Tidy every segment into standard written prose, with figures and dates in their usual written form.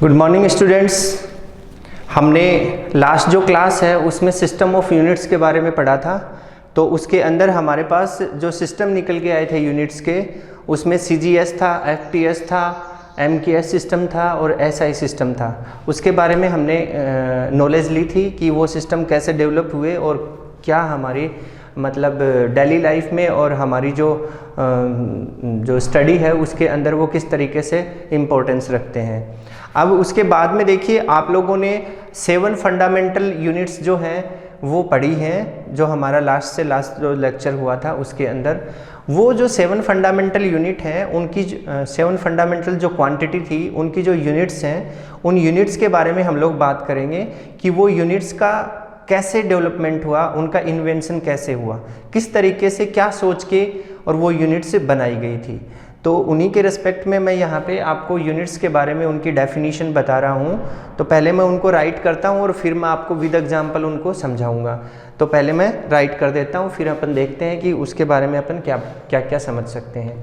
Good morning students. हमने last जो class है उसमें सिस्टम ऑफ यूनिट्स के बारे में पढ़ा था। तो उसके अंदर हमारे पास जो सिस्टम निकल के आए थे यूनिट्स के, उसमें CGS था, FTS था, MKS सिस्टम था और SI सिस्टम था। उसके बारे में हमने नॉलेज ली थी कि वो सिस्टम कैसे डेवलप हुए और क्या हमारी मतलब डेली लाइफ में और हमारी जो स्टडी है उसके अंदर वो किस तरीके से इम्पोर्टेंस रखते हैं। अब उसके बाद में देखिए, आप लोगों ने 7 फंडामेंटल यूनिट्स जो हैं वो पढ़ी हैं, जो हमारा लास्ट जो लेक्चर हुआ था उसके अंदर। वो जो 7 फंडामेंटल यूनिट हैं, उनकी 7 फंडामेंटल जो क्वांटिटी थी, उनकी जो यूनिट्स हैं, उन यूनिट्स के बारे में हम लोग बात करेंगे कि वो यूनिट्स का कैसे डेवलपमेंट हुआ, उनका इन्वेंशन कैसे हुआ, किस तरीके से, क्या सोच के और वो यूनिट्स बनाई गई थी। तो उन्हीं के रिस्पेक्ट में मैं यहाँ पे आपको यूनिट्स के बारे में उनकी डेफिनेशन बता रहा हूँ। तो पहले मैं उनको राइट करता हूँ और फिर मैं आपको विद एग्जांपल उनको समझाऊँगा। तो पहले मैं राइट कर देता हूँ, फिर अपन देखते हैं कि उसके बारे में अपन क्या क्या समझ सकते हैं।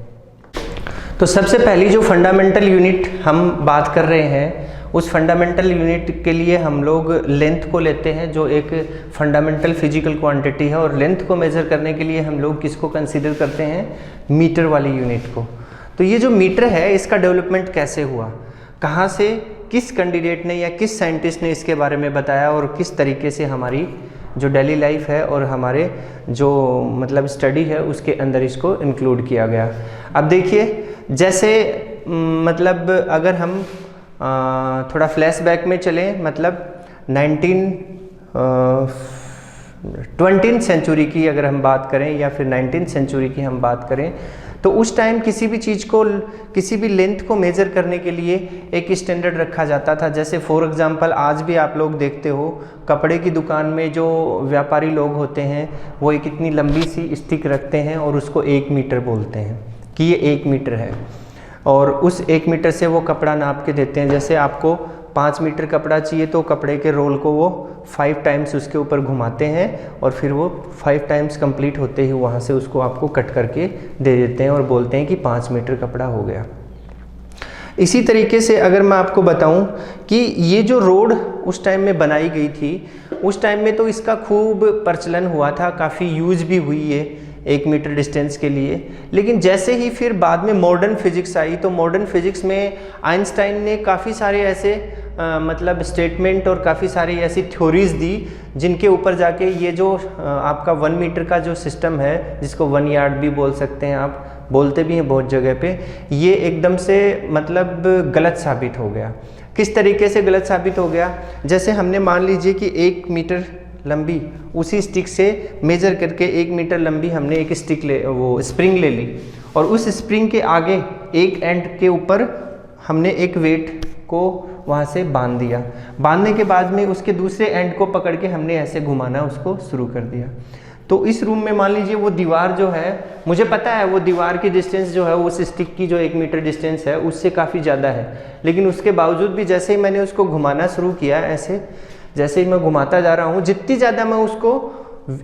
तो सबसे पहली जो फंडामेंटल यूनिट हम बात कर रहे हैं, उस फंडामेंटल यूनिट के लिए हम लोग लेंथ को लेते हैं, जो एक फंडामेंटल फिजिकल क्वांटिटी है। और लेंथ को मेज़र करने के लिए हम लोग किसको कंसीडर करते हैं? मीटर वाली यूनिट को। तो ये जो मीटर है, इसका डेवलपमेंट कैसे हुआ, कहाँ से, किस कैंडिडेट ने या किस साइंटिस्ट ने इसके बारे में बताया और किस तरीके से हमारी जो डेली लाइफ है और हमारे जो मतलब स्टडी है उसके अंदर इसको इंक्लूड किया गया। अब देखिए, जैसे मतलब अगर हम थोड़ा फ्लैशबैक में चलें, मतलब 20th सेंचुरी की अगर हम बात करें या फिर 19th सेंचुरी की हम बात करें, तो उस टाइम किसी भी चीज़ को, किसी भी लेंथ को मेज़र करने के लिए एक स्टैंडर्ड रखा जाता था। जैसे फॉर एग्जांपल आज भी आप लोग देखते हो, कपड़े की दुकान में जो व्यापारी लोग होते हैं वो एक इतनी लंबी सी स्टिक रखते हैं और उसको 1 मीटर बोलते हैं कि ये 1 मीटर है। और उस 1 मीटर से वो कपड़ा नाप के देते हैं। जैसे आपको 5 मीटर कपड़ा चाहिए तो कपड़े के रोल को वो 5 टाइम्स उसके ऊपर घुमाते हैं और फिर वो 5 टाइम्स कंप्लीट होते ही वहाँ से उसको आपको कट करके दे देते हैं और बोलते हैं कि 5 मीटर कपड़ा हो गया। इसी तरीके से अगर मैं आपको बताऊं कि ये जो रोड उस टाइम में बनाई गई थी, उस टाइम में तो इसका खूब प्रचलन हुआ था, काफ़ी यूज भी हुई है 1 मीटर डिस्टेंस के लिए। लेकिन जैसे ही फिर बाद में मॉडर्न फिजिक्स आई, तो मॉडर्न फिजिक्स में आइंस्टाइन ने काफ़ी सारे ऐसे मतलब स्टेटमेंट और काफ़ी सारी ऐसी थ्योरीज दी जिनके ऊपर जाके ये जो आपका 1 मीटर का जो सिस्टम है, जिसको 1 यार्ड भी बोल सकते हैं, आप बोलते भी हैं बहुत जगह पे, ये एकदम से मतलब गलत साबित हो गया। किस तरीके से गलत साबित हो गया? जैसे हमने मान लीजिए कि 1 मीटर लंबी उसी स्टिक से मेजर करके 1 मीटर लंबी हमने एक स्टिक वो स्प्रिंग ले ली और उस स्प्रिंग के आगे एक एंड के ऊपर हमने एक वेट को वहाँ से बांध दिया। बांधने के बाद में उसके दूसरे एंड को पकड़ के हमने ऐसे घुमाना उसको शुरू कर दिया। तो इस रूम में मान लीजिए वो दीवार जो है, मुझे पता है वो दीवार की डिस्टेंस जो है उस स्टिक की जो 1 मीटर डिस्टेंस है उससे काफ़ी ज़्यादा है, लेकिन उसके बावजूद भी जैसे ही मैंने उसको घुमाना शुरू किया, ऐसे जैसे ही मैं घुमाता जा रहा हूँ, जितनी ज़्यादा मैं उसको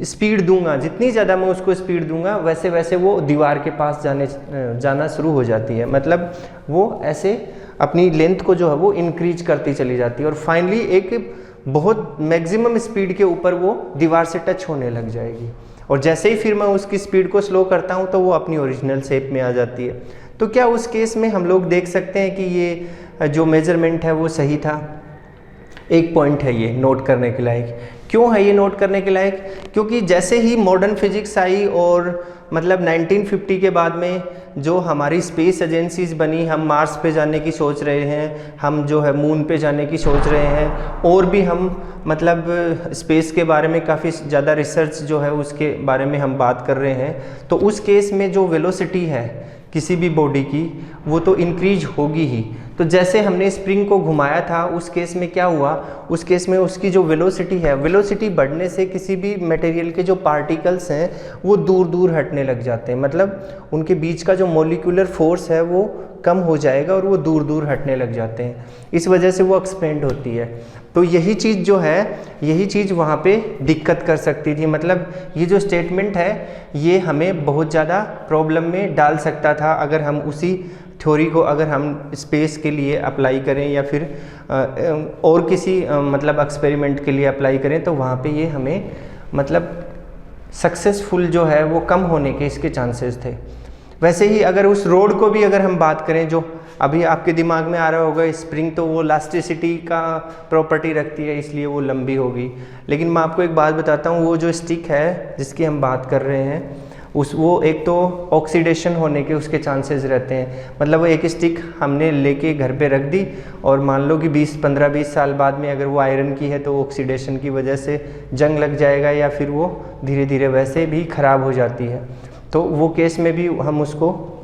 स्पीड दूंगा, जितनी ज़्यादा मैं उसको स्पीड दूंगा, वैसे वैसे वो दीवार के पास जाना शुरू हो जाती है। मतलब वो ऐसे अपनी लेंथ को जो है वो इंक्रीज करती चली जाती है और फाइनली एक बहुत मैक्सिमम स्पीड के ऊपर वो दीवार से टच होने लग जाएगी। और जैसे ही फिर मैं उसकी स्पीड को स्लो करता हूँ तो वो अपनी ओरिजिनल शेप में आ जाती है। तो क्या उस केस में हम लोग देख सकते हैं कि ये जो मेजरमेंट है वो सही था? एक पॉइंट है ये नोट करने के लायक। क्यों है ये नोट करने के लायक? क्योंकि जैसे ही मॉडर्न फिजिक्स आई और मतलब 1950 के बाद में जो हमारी स्पेस एजेंसीज बनी, हम मार्स पे जाने की सोच रहे हैं, हम जो है मून पे जाने की सोच रहे हैं, और भी हम मतलब स्पेस के बारे में काफ़ी ज़्यादा रिसर्च जो है उसके बारे में हम बात कर रहे हैं। तो उस केस में जो वेलोसिटी है किसी भी बॉडी की, वो तो इंक्रीज होगी ही। तो जैसे हमने स्प्रिंग को घुमाया था, उस केस में क्या हुआ? उस केस में उसकी जो वेलोसिटी है, वेलोसिटी बढ़ने से किसी भी मटेरियल के जो पार्टिकल्स हैं वो दूर दूर हटने लग जाते हैं। मतलब उनके बीच का जो मॉलिक्यूलर फोर्स है वो कम हो जाएगा और वो दूर दूर हटने लग जाते हैं। इस वजह से वो एक्सपेंड होती है। तो यही चीज़ जो है, यही चीज़ वहाँ पे दिक्कत कर सकती थी। मतलब ये जो स्टेटमेंट है ये हमें बहुत ज़्यादा प्रॉब्लम में डाल सकता था अगर हम उसी थ्योरी को अगर हम स्पेस के लिए अप्लाई करें या फिर और किसी मतलब एक्सपेरिमेंट के लिए अप्लाई करें तो वहाँ पे ये हमें मतलब सक्सेसफुल जो है वो कम होने के इसके चांसेस थे। वैसे ही अगर उस रोड को भी अगर हम बात करें, जो अभी आपके दिमाग में आ रहा होगा स्प्रिंग, तो वो इलास्टिसिटी का प्रॉपर्टी रखती है इसलिए वो लंबी होगी। लेकिन मैं आपको एक बात बताता हूँ, वो जो स्टिक है जिसकी हम बात कर रहे हैं वो एक तो ऑक्सीडेशन होने के उसके चांसेस रहते हैं। मतलब वो एक स्टिक हमने लेके घर पे रख दी और मान लो कि 15-20 साल बाद में अगर वो आयरन की है तो ऑक्सीडेशन की वजह से जंग लग जाएगा या फिर वो धीरे धीरे वैसे भी ख़राब हो जाती है। तो वो केस में भी हम उसको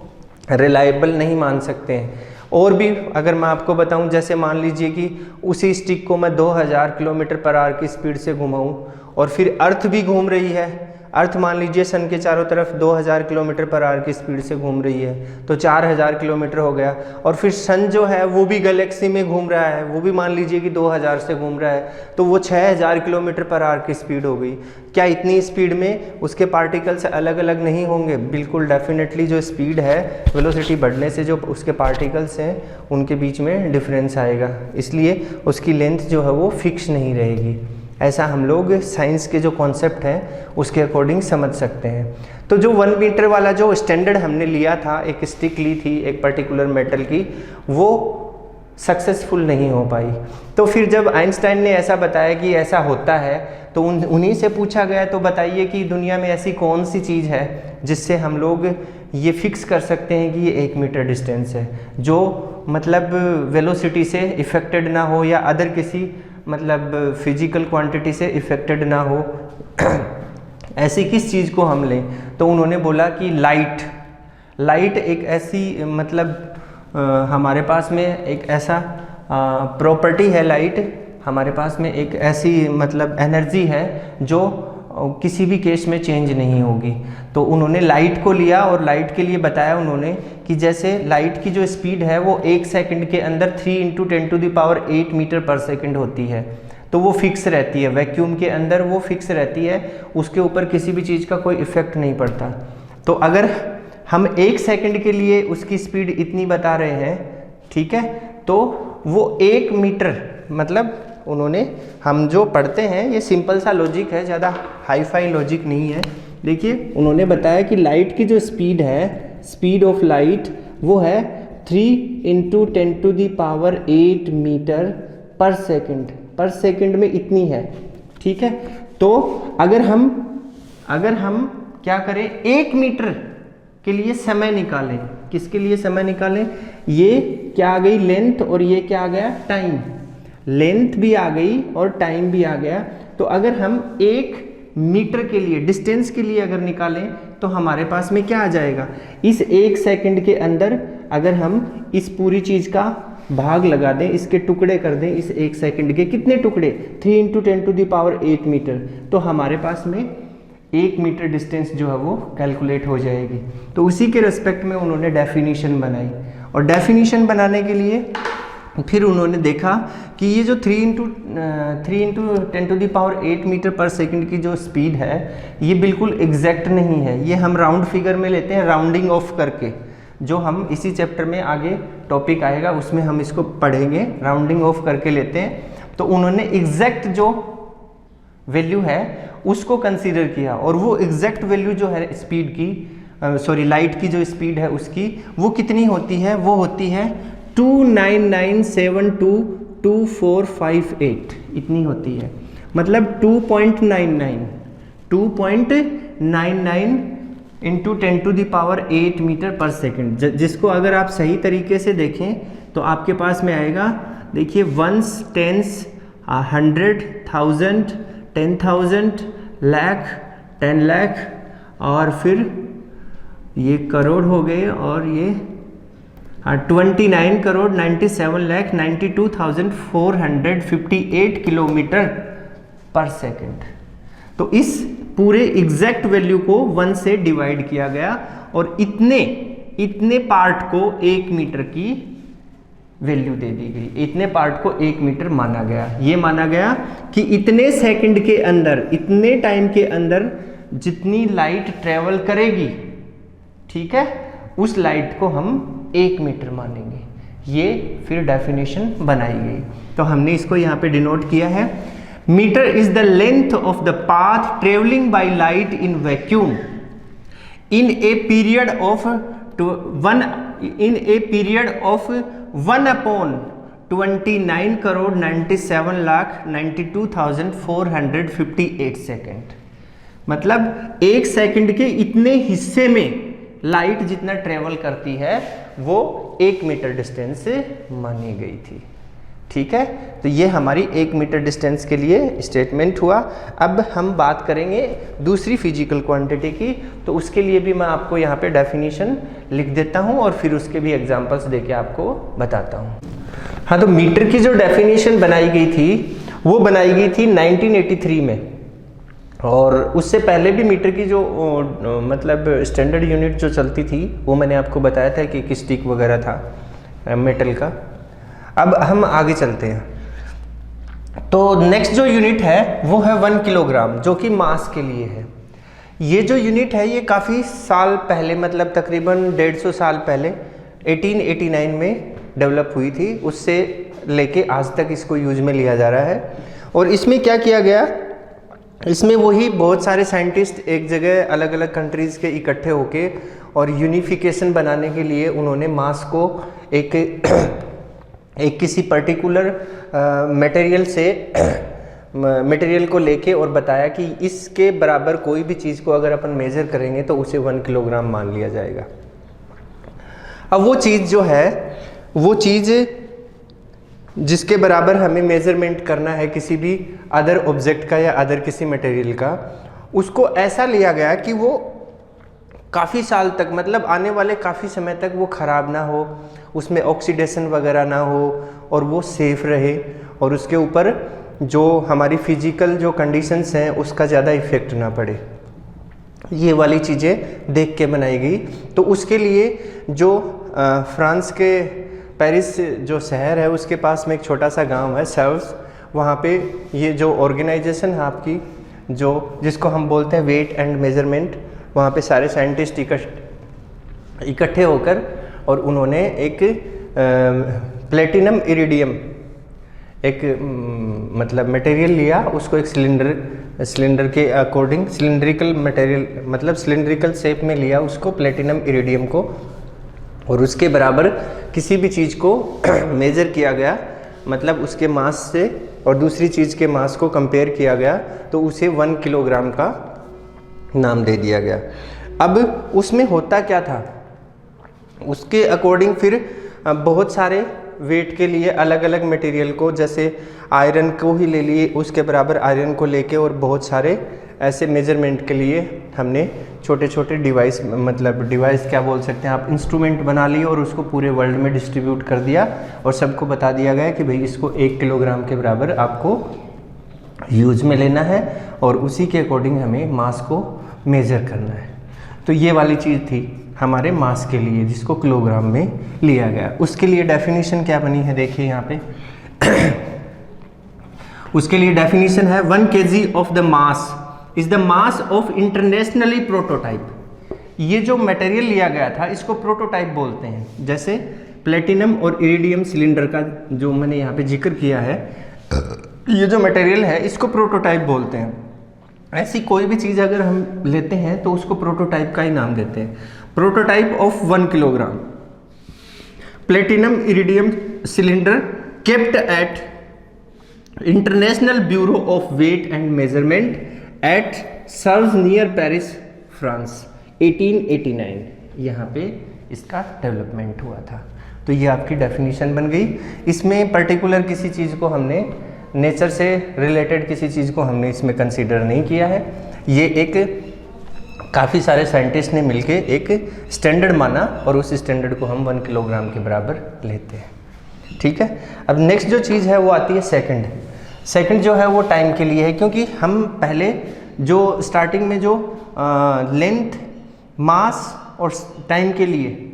रिलायबल नहीं मान सकते हैं। और भी अगर मैं आपको बताऊं, जैसे मान लीजिए कि उसी स्टिक को मैं 2000 किलोमीटर पर आवर की स्पीड से घुमाऊं और फिर अर्थ भी घूम रही है। अर्थ मान लीजिए सन के चारों तरफ 2000 किलोमीटर पर आवर की स्पीड से घूम रही है, तो 4000 किलोमीटर हो गया। और फिर सन जो है वो भी गैलेक्सी में घूम रहा है, वो भी मान लीजिए कि 2000 से घूम रहा है, तो वो 6000 किलोमीटर पर आवर की स्पीड हो गई। क्या इतनी स्पीड में उसके पार्टिकल्स अलग अलग नहीं होंगे? बिल्कुल डेफिनेटली जो स्पीड है, वेलोसिटी बढ़ने से जो उसके पार्टिकल्स हैं उनके बीच में डिफरेंस आएगा, इसलिए उसकी लेंथ जो है वो फिक्स नहीं रहेगी। ऐसा हम लोग साइंस के जो कॉन्सेप्ट हैं उसके अकॉर्डिंग समझ सकते हैं। तो जो 1 मीटर वाला जो स्टैंडर्ड हमने लिया था, एक स्टिक ली थी एक पर्टिकुलर मेटल की, वो सक्सेसफुल नहीं हो पाई। तो फिर जब आइंस्टाइन ने ऐसा बताया कि ऐसा होता है तो उन्हीं से पूछा गया, तो बताइए कि दुनिया में ऐसी कौन सी चीज़ है जिससे हम लोग ये फिक्स कर सकते हैं कि ये 1 मीटर डिस्टेंस है, जो मतलब वेलोसिटी से इफेक्टेड ना हो या अदर किसी मतलब फिजिकल क्वांटिटी से इफेक्टेड ना हो। ऐसी किस चीज़ को हम लें? तो उन्होंने बोला कि लाइट एक ऐसी मतलब हमारे पास में एक ऐसा प्रॉपर्टी है, लाइट हमारे पास में एक ऐसी मतलब एनर्जी है जो किसी भी केस में चेंज नहीं होगी। तो उन्होंने लाइट को लिया और लाइट के लिए बताया उन्होंने कि जैसे लाइट की जो स्पीड है वो 1 सेकंड के अंदर 3 × 10⁸ मीटर पर सेकंड होती है। तो वो फिक्स रहती है, वैक्यूम के अंदर वो फिक्स रहती है, उसके ऊपर किसी भी चीज़ का कोई इफेक्ट नहीं पड़ता। तो अगर हम 1 सेकंड के लिए उसकी स्पीड इतनी बता रहे हैं, ठीक है, तो वो 1 मीटर मतलब उन्होंने, हम जो पढ़ते हैं ये सिंपल सा लॉजिक है, ज़्यादा हाई फाई लॉजिक नहीं है। देखिए उन्होंने बताया कि लाइट की जो स्पीड है, स्पीड ऑफ लाइट, वो है 3 × 10⁸ मीटर पर सेकंड। पर सेकंड में इतनी है, ठीक है। तो अगर हम क्या करें, 1 मीटर के लिए समय निकालें, किसके लिए समय निकालें? ये क्या आ गई लेंथ और ये क्या आ गया टाइम। लेंथ भी आ गई और टाइम भी आ गया। तो अगर हम 1 मीटर के लिए डिस्टेंस के लिए अगर निकालें तो हमारे पास में क्या आ जाएगा, इस 1 सेकंड के अंदर अगर हम इस पूरी चीज़ का भाग लगा दें, इसके टुकड़े कर दें, इस 1 सेकंड के कितने टुकड़े, 3 × 10⁸ मीटर, तो हमारे पास में 1 मीटर डिस्टेंस जो है वो कैलकुलेट हो जाएगी। तो उसी के रिस्पेक्ट में उन्होंने डेफिनेशन बनाई और डेफिनेशन बनाने के लिए फिर उन्होंने देखा कि ये जो 3 × 10⁸ मीटर पर सेकंड की जो स्पीड है ये बिल्कुल एग्जैक्ट नहीं है। ये हम राउंड फिगर में लेते हैं, राउंडिंग ऑफ करके, जो हम इसी चैप्टर में आगे टॉपिक आएगा उसमें हम इसको पढ़ेंगे, राउंडिंग ऑफ करके लेते हैं। तो उन्होंने एग्जैक्ट जो वैल्यू है उसको कंसीडर किया और वो एग्जैक्ट वैल्यू जो है स्पीड की, लाइट की जो स्पीड है उसकी, वो कितनी होती है, वो होती है 299722458, इतनी होती है। मतलब 2.99 × 10⁸ मीटर पर सेकंड, जिसको अगर आप सही तरीके से देखें तो आपके पास में आएगा, देखिए 1s, 10s, 100, 1000, 10,000, लाख, 10 लाख और फिर ये करोड़ हो गए और ये 29 करोड़ 97,92,458 किलोमीटर पर सेकंड। तो इस पूरे एग्जैक्ट वैल्यू को 1 से डिवाइड किया गया और इतने पार्ट को 1 मीटर की वैल्यू दे दी गई, इतने पार्ट को 1 मीटर माना गया। ये माना गया कि इतने सेकंड के अंदर, इतने टाइम के अंदर जितनी लाइट ट्रेवल करेगी, ठीक है, उस लाइट को हम 1 मीटर मानेंगे। ये फिर डेफिनेशन बनाई गई। तो हमने इसको यहाँ पे डिनोट किया है, metre is the length of the path travelling by light in vacuum in a period of 1/29 crore 97,92,458 second. मतलब 1 सेकंड के इतने हिस्से में लाइट जितना ट्रेवल करती है वो 1 मीटर डिस्टेंस से मानी गई थी। ठीक है, तो ये हमारी 1 मीटर डिस्टेंस के लिए स्टेटमेंट हुआ। अब हम बात करेंगे दूसरी फिजिकल क्वांटिटी की, तो उसके लिए भी मैं आपको यहाँ पे डेफिनेशन लिख देता हूँ और फिर उसके भी एग्जांपल्स देके आपको बताता हूँ। हाँ, तो मीटर की जो डेफिनेशन बनाई गई थी वो बनाई गई थी 1983 में, और उससे पहले भी मीटर की जो मतलब स्टैंडर्ड यूनिट जो चलती थी वो मैंने आपको बताया था कि एक स्टिक वगैरह था मेटल का। अब हम आगे चलते हैं। तो नेक्स्ट जो यूनिट है वो है 1 किलोग्राम, जो कि मास के लिए है। ये जो यूनिट है ये काफ़ी साल पहले, मतलब तकरीबन 150 साल पहले 1889 में डेवलप हुई थी। उससे लेके आज तक इसको यूज में लिया जा रहा है। और इसमें क्या किया गया, इसमें वही बहुत सारे साइंटिस्ट एक जगह अलग अलग कंट्रीज़ के इकट्ठे होके और यूनिफिकेशन बनाने के लिए उन्होंने मास को एक किसी पर्टिकुलर मटेरियल को लेके और बताया कि इसके बराबर कोई भी चीज़ को अगर अपन मेज़र करेंगे तो उसे 1 किलोग्राम मान लिया जाएगा। अब वो चीज़ जो है, वो चीज़ जिसके बराबर हमें मेज़रमेंट करना है किसी भी अदर ऑब्जेक्ट का या अदर किसी मटेरियल का, उसको ऐसा लिया गया कि वो काफ़ी साल तक, मतलब आने वाले काफ़ी समय तक वो ख़राब ना हो, उसमें ऑक्सीडेशन वगैरह ना हो और वो सेफ रहे, और उसके ऊपर जो हमारी फिजिकल जो कंडीशंस हैं उसका ज़्यादा इफ़ेक्ट ना पड़े। ये वाली चीज़ें देख के बनाई गई। तो उसके लिए जो फ्रांस के पेरिस जो शहर है उसके पास में एक छोटा सा गांव है सेव्स, वहाँ पे ये जो ऑर्गेनाइजेशन है आपकी, जो जिसको हम बोलते हैं वेट एंड मेजरमेंट, वहाँ पे सारे साइंटिस्ट इकट्ठे होकर और उन्होंने एक प्लेटिनम इरिडियम एक मतलब मटेरियल लिया, उसको एक सिलेंडर के अकॉर्डिंग सिलिंड्रिकल मटेरियल, मतलब सिलिंड्रिकल शेप में लिया उसको, प्लेटिनम इरिडियम को, और उसके बराबर किसी भी चीज़ को मेज़र किया गया, मतलब उसके मास से और दूसरी चीज़ के मास को कंपेयर किया गया तो उसे 1 किलोग्राम का नाम दे दिया गया। अब उसमें होता क्या था, उसके अकॉर्डिंग फिर बहुत सारे वेट के लिए अलग अलग मटेरियल को, जैसे आयरन को ही ले लिए, उसके बराबर आयरन को लेके और बहुत सारे ऐसे मेजरमेंट के लिए हमने छोटे छोटे डिवाइस, मतलब डिवाइस क्या बोल सकते हैं आप, इंस्ट्रूमेंट बना लिए और उसको पूरे वर्ल्ड में डिस्ट्रीब्यूट कर दिया और सबको बता दिया गया कि भाई इसको 1 किलोग्राम के बराबर आपको यूज में लेना है और उसी के अकॉर्डिंग हमें मास को मेज़र करना है। तो ये वाली चीज़ थी हमारे मास के लिए जिसको किलोग्राम में लिया गया। उसके लिए डेफिनेशन क्या बनी है देखिए यहाँ पे उसके लिए डेफिनेशन है 1 kg of the mass is the mass of internationally prototype. ये जो मटेरियल लिया गया था इसको प्रोटोटाइप बोलते हैं। जैसे प्लेटिनम और इरिडियम सिलेंडर का जो मैंने यहाँ पे जिक्र किया है, ये जो मटेरियल है इसको प्रोटोटाइप बोलते हैं। ऐसी कोई भी चीज़ अगर हम लेते हैं तो उसको प्रोटोटाइप का ही नाम देते हैं। Prototype of 1 kilogram platinum iridium cylinder kept at international bureau of weight and measurement at Sevres near Paris France 1889, यहाँ पे इसका डेवलपमेंट हुआ था। तो ये आपकी डेफिनेशन बन गई। इसमें पर्टिकुलर किसी चीज़ को हमने, नेचर से रिलेटेड किसी चीज़ को हमने इसमें कंसीडर नहीं किया है। ये एक काफ़ी सारे साइंटिस्ट ने मिलके एक स्टैंडर्ड माना और उस स्टैंडर्ड को हम 1 किलोग्राम के बराबर लेते हैं। ठीक है, अब नेक्स्ट जो चीज़ है वो आती है सेकंड। सेकंड जो है वो टाइम के लिए है, क्योंकि हम पहले जो स्टार्टिंग में जो लेंथ, मास और टाइम के लिए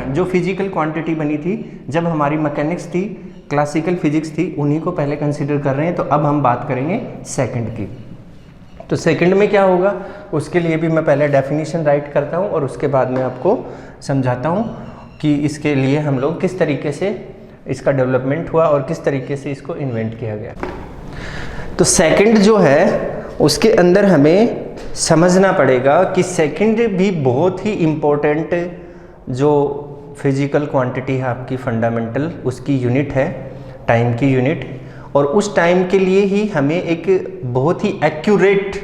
जो फिजिकल क्वांटिटी बनी थी जब हमारी मैकेनिक्स थी, क्लासिकल फिजिक्स थी, उन्हीं को पहले कंसीडर कर रहे हैं। तो अब हम बात करेंगे सेकंड की। तो सेकंड में क्या होगा उसके लिए भी मैं पहले डेफिनेशन राइट करता हूँ और उसके बाद में आपको समझाता हूँ। कि इसके लिए हम लोग किस तरीके से इसका डेवलपमेंट हुआ और किस तरीके से इसको इन्वेंट किया गया। तो सेकंड जो है उसके अंदर हमें समझना पड़ेगा कि सेकंड भी बहुत ही इम्पोर्टेंट जो फिजिकल क्वांटिटी है आपकी फंडामेंटल, उसकी यूनिट है टाइम की यूनिट, और उस टाइम के लिए ही हमें एक बहुत ही एक्यूरेट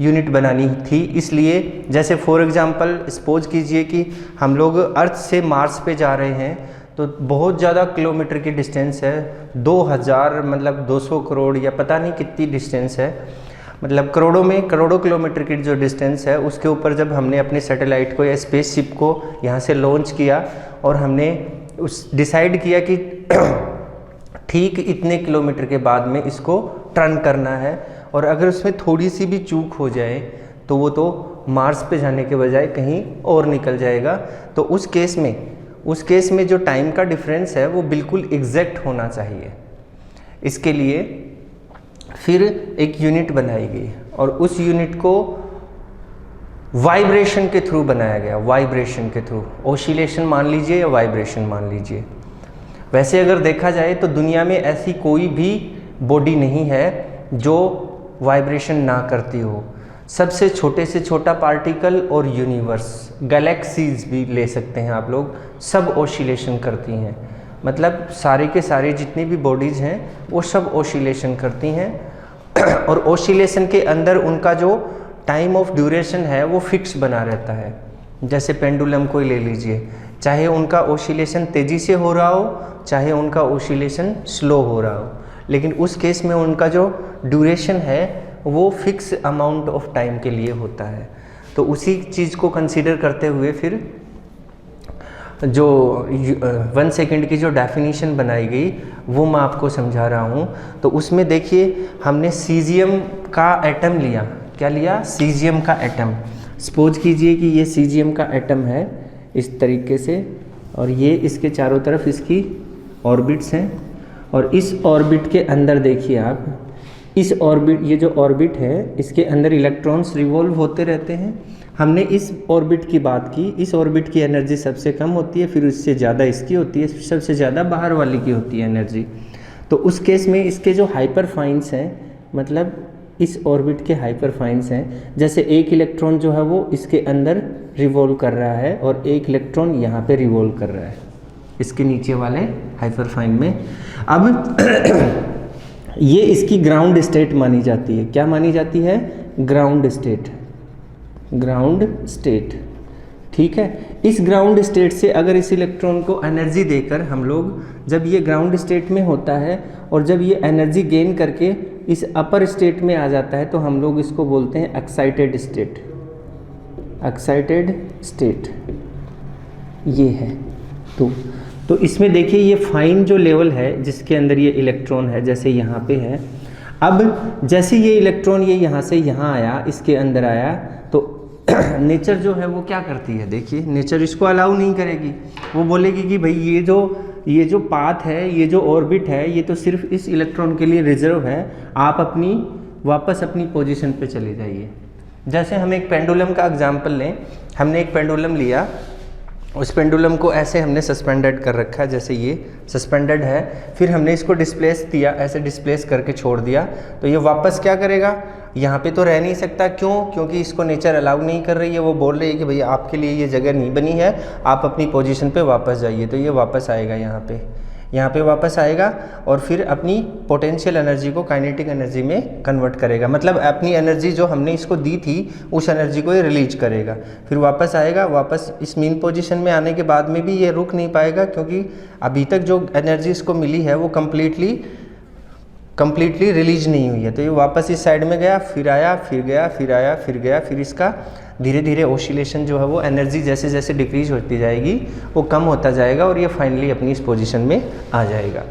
यूनिट बनानी थी। इसलिए जैसे फॉर एग्जांपल सपोज कीजिए कि हम लोग अर्थ से मार्स पे जा रहे हैं, तो बहुत ज़्यादा किलोमीटर की डिस्टेंस है, 2000 मतलब 200 करोड़ या पता नहीं कितनी डिस्टेंस है, मतलब करोड़ों में करोड़ों किलोमीटर की जो डिस्टेंस है, उसके ऊपर जब हमने अपने सैटेलाइट को या स्पेसशिप को यहाँ से लॉन्च किया और हमने उस डिसाइड किया कि ठीक इतने किलोमीटर के बाद में इसको टर्न करना है, और अगर उसमें थोड़ी सी भी चूक हो जाए तो वो तो मार्स पे जाने के बजाय कहीं और निकल जाएगा। तो उस केस में जो टाइम का डिफरेंस है वो बिल्कुल एग्जैक्ट होना चाहिए। इसके लिए फिर एक यूनिट बनाई गई और उस यूनिट को वाइब्रेशन के थ्रू बनाया गया, वाइब्रेशन के थ्रू, ओसिलेशन मान लीजिए या वाइब्रेशन मान लीजिए। वैसे अगर देखा जाए तो दुनिया में ऐसी कोई भी बॉडी नहीं है जो वाइब्रेशन ना करती हो। सबसे छोटे से छोटा पार्टिकल और यूनिवर्स, गैलेक्सीज भी ले सकते हैं आप लोग, सब ओसिलेशन करती हैं। मतलब सारे के सारे जितनी भी बॉडीज़ हैं वो सब ओसिलेशन करती हैं और ओसिलेशन के अंदर उनका जो टाइम ऑफ ड्यूरेशन है वो फिक्स बना रहता है। जैसे पेंडुलम को ले लीजिए, चाहे उनका ओसिलेशन तेज़ी से हो रहा हो चाहे उनका ओसिलेशन स्लो हो रहा हो, लेकिन उस केस में उनका जो ड्यूरेशन है वो फिक्स अमाउंट ऑफ टाइम के लिए होता है। तो उसी चीज़ को कंसीडर करते हुए फिर जो 1 सेकंड की जो डेफिनेशन बनाई गई वो मैं आपको समझा रहा हूँ। तो उसमें देखिए हमने सीजियम का एटम लिया। क्या लिया? सीजियम का एटम। सपोज कीजिए कि ये सीजियम का एटम है इस तरीके से, और ये इसके चारों तरफ इसकी ऑर्बिट्स हैं, और इस ऑर्बिट के अंदर देखिए आप, इस ऑर्बिट, ये जो ऑर्बिट है इसके अंदर इलेक्ट्रॉन्स रिवॉल्व होते रहते हैं। हमने इस ऑर्बिट की बात की, इस ऑर्बिट की एनर्जी सबसे कम होती है, फिर उससे ज़्यादा इसकी होती है, सबसे ज़्यादा बाहर वाली की होती है एनर्जी। तो उस केस में इसके जो हाइपरफाइन्स हैं, मतलब इस ऑर्बिट के हाइपरफाइन्स हैं, जैसे एक इलेक्ट्रॉन जो है वो इसके अंदर रिवॉल्व कर रहा है और एक इलेक्ट्रॉन यहाँ पे रिवॉल्व कर रहा है इसके नीचे वाले हाइपरफाइन में। अब ये इसकी ग्राउंड स्टेट मानी जाती है। क्या मानी जाती है? Ground state, ground state. ठीक है, इस ग्राउंड स्टेट से अगर इस इलेक्ट्रॉन को एनर्जी देकर हम लोग, जब ये ग्राउंड स्टेट में होता है और जब ये एनर्जी गेन करके इस अपर स्टेट में आ जाता है, तो हम लोग इसको बोलते हैं एक्साइटेड स्टेट। एक्साइटेड स्टेट ये है। तो इसमें देखिए ये फाइन जो लेवल है जिसके अंदर ये इलेक्ट्रॉन है, जैसे यहाँ पे है। अब जैसे ये इलेक्ट्रॉन ये यहाँ से यहाँ आया, इसके अंदर आया, तो नेचर जो है वो क्या करती है? देखिए नेचर इसको अलाउ नहीं करेगी। वो बोलेगी कि भाई ये जो पाथ है, ये जो ऑर्बिट है, ये तो सिर्फ इस इलेक्ट्रॉन के लिए रिजर्व है, आप वापस अपनी पोजीशन पे चले जाइए। जैसे हम एक पेंडुलम का एग्जांपल लें। हमने एक पेंडुलम लिया, उस पेंडुलम को ऐसे हमने सस्पेंडेड कर रखा है, जैसे ये सस्पेंडेड है, फिर हमने इसको डिस्प्लेस दिया, ऐसे डिस्प्लेस करके छोड़ दिया, तो ये वापस क्या करेगा? यहाँ पे तो रह नहीं सकता। क्यों? क्योंकि इसको नेचर अलाउ नहीं कर रही है। वो बोल रही है कि भैया आपके लिए ये जगह नहीं बनी है, आप अपनी पोजीशन पे वापस जाइए। तो ये वापस आएगा यहाँ पे वापस आएगा और फिर अपनी पोटेंशियल एनर्जी को काइनेटिक एनर्जी में कन्वर्ट करेगा। मतलब अपनी एनर्जी जो हमने इसको दी थी उस एनर्जी को ये रिलीज करेगा, फिर वापस आएगा। वापस इस मीन पोजीशन में आने के बाद में भी ये रुक नहीं पाएगा, क्योंकि अभी तक जो एनर्जी इसको मिली है वो कम्प्लीटली रिलीज नहीं हुई है। तो ये वापस इस साइड में गया, फिर आया, फिर गया, फिर आया, फिर गया, फिर इसका धीरे धीरे ओसिलेशन जो है वो एनर्जी जैसे जैसे डिक्रीज होती जाएगी वो कम होता जाएगा और ये फाइनली अपनी इस पोजीशन में आ जाएगा।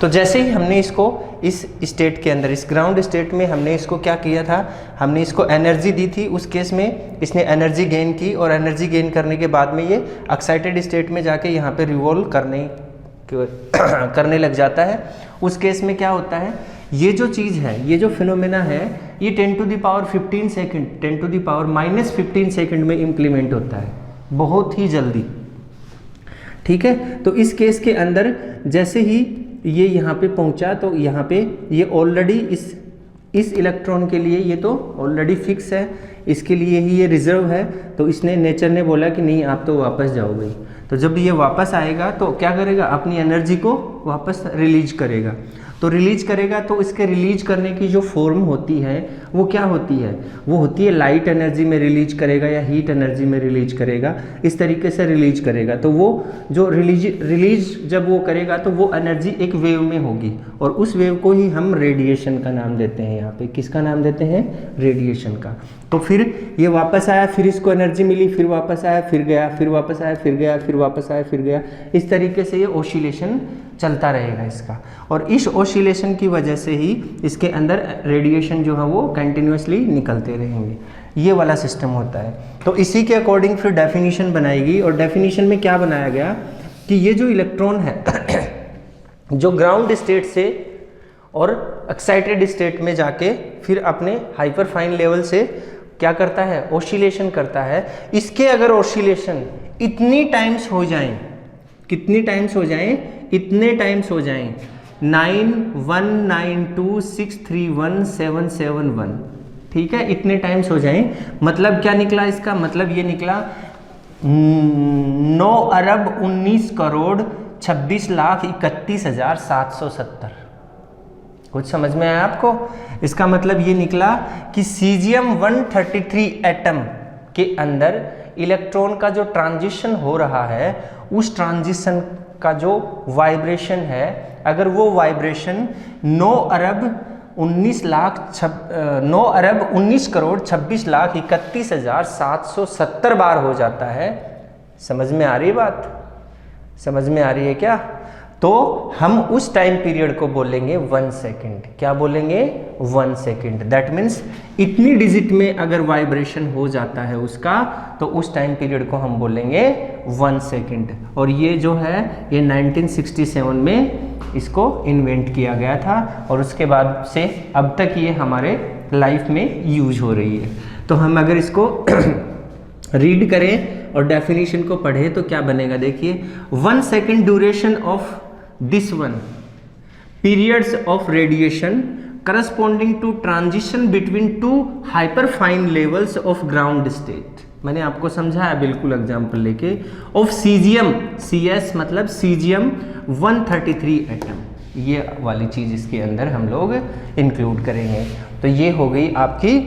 तो जैसे ही हमने इसको इस स्टेट के अंदर, इस ग्राउंड स्टेट में हमने इसको क्या किया था? हमने इसको एनर्जी दी थी। उस केस में इसने एनर्जी गेन की और एनर्जी गेन करने के बाद में ये एक्साइटेड स्टेट में जाके यहाँ पे रिवॉल्व करने लग जाता है। उस केस में क्या होता है? ये जो चीज़ है, ये जो फिनोमेना है, ये 10⁻15 सेकंड, 10⁻−15 सेकंड में इम्प्लीमेंट होता है, बहुत ही जल्दी। ठीक है। तो इस केस के अंदर जैसे ही ये यहाँ पे पहुँचा तो यहाँ पे ये ऑलरेडी इस इलेक्ट्रॉन के लिए ये तो ऑलरेडी फिक्स है, इसके लिए ही ये रिजर्व है। तो इसने नेचर ने बोला कि नहीं आप तो वापस जाओगे। तो जब ये वापस आएगा तो क्या करेगा, अपनी एनर्जी को वापस रिलीज करेगा। तो रिलीज करेगा तो इसके रिलीज करने की जो फॉर्म होती है वो क्या होती है, वो होती है लाइट एनर्जी में रिलीज करेगा या हीट एनर्जी में रिलीज करेगा, इस तरीके से रिलीज करेगा। तो वो जो रिलीज जब वो करेगा तो वो एनर्जी एक वेव में होगी और उस वेव को ही हम रेडिएशन का नाम देते हैं। यहाँ पे किसका नाम देते हैं, रेडिएशन का। तो फिर ये वापस आया, फिर इसको एनर्जी मिली, फिर वापस आया, फिर गया, फिर वापस आया, फिर गया, फिर वापस आया, फिर गया। इस तरीके से ये ऑसिलेशन चलता रहेगा इसका। और इस ऑसिलेशन की वजह से ही इसके अंदर रेडिएशन जो है वो कंटिन्यूसली निकलते रहेंगे। ये वाला सिस्टम होता है। तो इसी के अकॉर्डिंग फिर डेफिनेशन बनाई गई और डेफिनेशन में क्या बनाया गया कि ये जो इलेक्ट्रॉन है जो ग्राउंड स्टेट से और एक्साइटेड स्टेट में जाके फिर अपने हाइपर फाइन लेवल से क्या करता है, ऑसिलेशन करता है। इसके अगर ऑसिलेशन इतनी टाइम्स हो जाएं, कितनी टाइम्स हो जाएं, इतने टाइम्स हो जाएं 91926317771, ठीक है, इतने टाइम्स हो जाएं। मतलब क्या निकला इसका, मतलब ये निकला 9,19,26,31,770। कुछ समझ में आया आपको? इसका मतलब ये निकला कि सीजियम 133 एटम के अंदर इलेक्ट्रॉन का जो ट्रांजिशन हो रहा है उस ट्रांजिशन का जो वाइब्रेशन है, अगर वो वाइब्रेशन 9,19,26,31,770 बार हो जाता है। समझ में आ रही बात, समझ में आ रही है क्या? तो हम उस टाइम पीरियड को बोलेंगे 1 सेकेंड। क्या बोलेंगे? 1 सेकेंड। दैट मीन्स इतनी डिजिट में अगर वाइब्रेशन हो जाता है उसका तो उस टाइम पीरियड को हम बोलेंगे 1 सेकेंड। और ये जो है ये 1967 में इसको इन्वेंट किया गया था और उसके बाद से अब तक ये हमारे लाइफ में यूज हो रही है। तो हम अगर इसको रीड करें और डेफिनेशन को पढ़े तो क्या बनेगा, देखिए 1 second duration of this one periods of radiation corresponding to transition between two hyperfine levels of ground state। मैंने आपको समझाया बिल्कुल एग्जाम्पल लेके। ऑफ सीजियम, CS मतलब सीजियम 133 एटम, ये वाली चीज इसके अंदर हम लोग इंक्लूड करेंगे। तो ये हो गई आपकी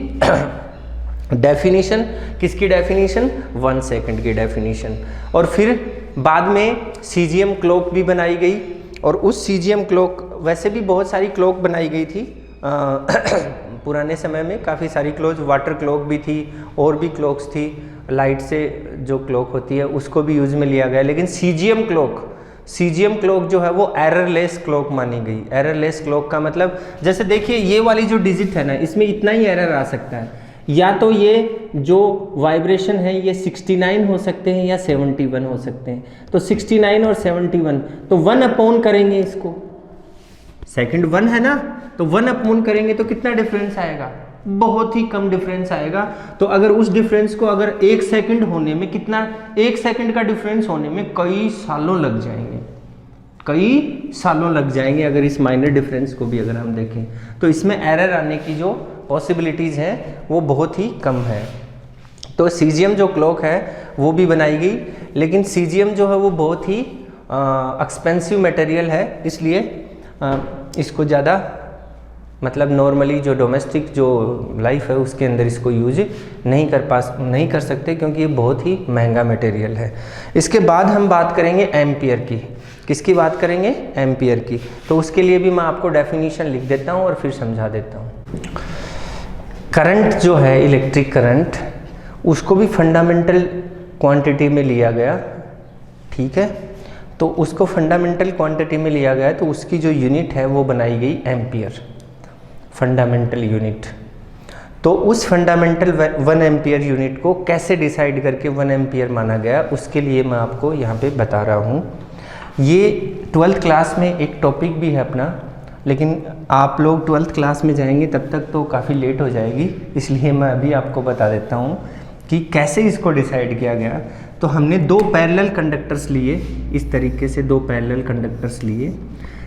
डेफिनेशन। किसकी डेफिनेशन? 1 सेकेंड की डेफिनेशन। और फिर बाद में सीजियम क्लॉक भी बनाई गई और उस सीजियम क्लॉक, वैसे भी बहुत सारी क्लॉक बनाई गई थी पुराने समय में, काफ़ी सारी क्लॉक, वाटर क्लॉक भी थी और भी क्लॉक्स थी, लाइट से जो क्लॉक होती है उसको भी यूज़ में लिया गया। लेकिन सीजियम क्लॉक जो है वो एररलेस क्लॉक मानी गई। एररलेस क्लॉक का मतलब जैसे देखिए ये वाली जो डिजिट है ना, इसमें इतना ही एरर आ सकता है, या तो ये जो वाइब्रेशन है ये 69 हो सकते हैं या 71 हो सकते हैं। तो 69 और 71 तो 1 अपॉन करेंगे इसको, सेकंड 1 है ना, तो 1 अपॉन करेंगे तो कितना डिफरेंस आएगा? बहुत ही कम डिफरेंस आएगा। तो अगर उस डिफरेंस को अगर 1 सेकंड होने में कितना, 1 सेकंड का डिफरेंस होने में कई सालों लग जाएंगे, कई सालों लग जाएंगे। अगर इस माइनर डिफरेंस को भी अगर हम देखें तो इसमें एरर आने की जो पॉसिबिलिटीज़ हैं वो बहुत ही कम है। तो सीजियम जो क्लॉक है वो भी बनाई गई, लेकिन सीजियम जो है वो बहुत ही एक्सपेंसिव मटेरियल है, इसलिए इसको ज़्यादा मतलब नॉर्मली जो डोमेस्टिक जो लाइफ है उसके अंदर इसको यूज नहीं कर सकते, क्योंकि ये बहुत ही महंगा मटेरियल है। इसके बाद हम बात करेंगे एम्पियर की। किसकी बात करेंगे? एम्पियर की। तो उसके लिए भी मैं आपको डेफिनेशन लिख देता हूँ और फिर समझा देता हूँ। करंट जो है, इलेक्ट्रिक करंट, उसको भी फंडामेंटल क्वांटिटी में लिया गया, ठीक है। तो उसको फंडामेंटल क्वांटिटी में लिया गया तो उसकी जो यूनिट है वो बनाई गई एम्पियर, फंडामेंटल यूनिट। तो उस फंडामेंटल 1 एम्पियर यूनिट को कैसे डिसाइड करके 1 एम्पियर माना गया, उसके लिए मैं आपको यहाँ पे बता रहा हूँ। ये 12th क्लास में एक टॉपिक भी है अपना, लेकिन आप लोग 12th क्लास में जाएंगे तब तक तो काफ़ी लेट हो जाएगी, इसलिए मैं अभी आपको बता देता हूँ कि कैसे इसको डिसाइड किया गया। तो हमने दो पैरेलल कंडक्टर्स लिए, इस तरीके से दो पैरेलल कंडक्टर्स लिए